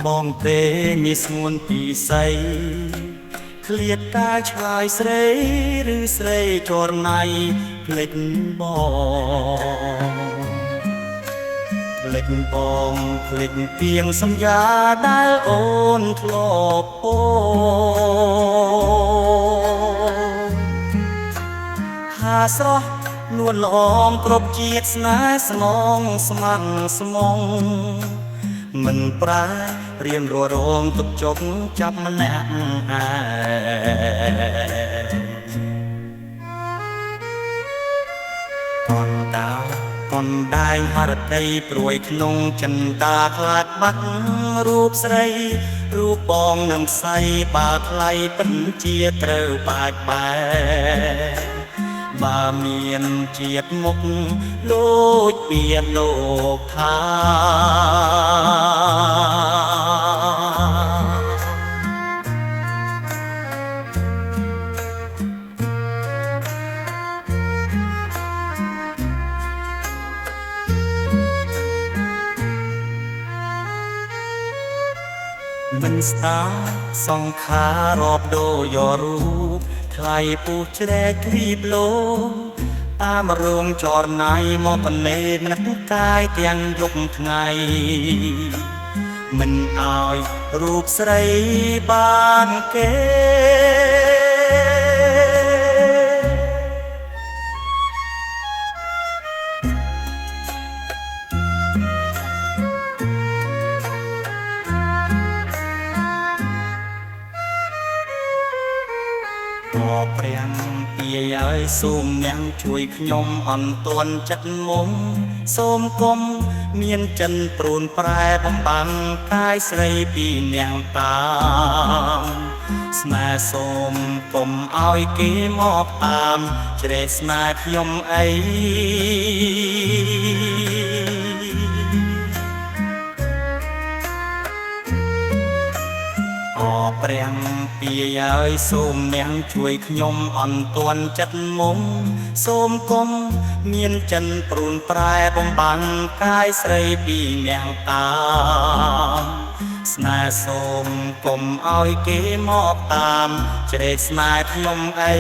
បងទេញីស្ងួនពីស័យឃ្លាតកាយឆ្លើយស្រីឬស្រីចរណៃភ្លេចបងភ្លេចបងភ្លេចពីងសន្យាដែលអូនធ្លាប់ពោហាស្រស់នួនល្អងគ្រប់ជាតិស្នេហ៍ស្ងងស្មាំងស្មងមិនប្រែរៀនររងទុកជប់ចាប់ម្នាក់ឯងកនតាកនដែងហរតីព្រួយក្នុងចិន្តាខ្លាចបាត់រូបស្រីរូបបងនឹងផ្សៃបាថ្លៃពិនជាត្រូវបាច់បែបើមានជាតិមុខដូចពីលោកថាមិនស្ដាសង្ខាររាប់ដូរយករូបថ្លៃពុះជ្រែកទ្វីបលោកតាមរោងចរណៃមកបនេនឹកកាយទាំងយប់ថ្ងៃមិនអោយរូបស្រីបានគេក៏ព្រះពីឲ្យសូមអ្នកជួយខ្ញុំអន់តន់ចិត្តមុំសូមគុំមានចិនព្រួនប្រែបំបាំងកាយស្រីពីអ្នកតាមស្នេហ៍សូមគុំឲ្យគេមកតាមជ្រែកស្នេហ៍ខ្ញុំអីព្រះពីឲ្យសូមអ្នកជួយខ្ញុំអន់តន់ចិត្តមុំសូមគុំមានចិនព្រួនប្រែបំបាំងកាយស្រីពីអ្នកតាមស្នេហ៍សូមគុំឲ្យគេមកតាមជ្រែកស្នេហ៍ខ្ញុំអី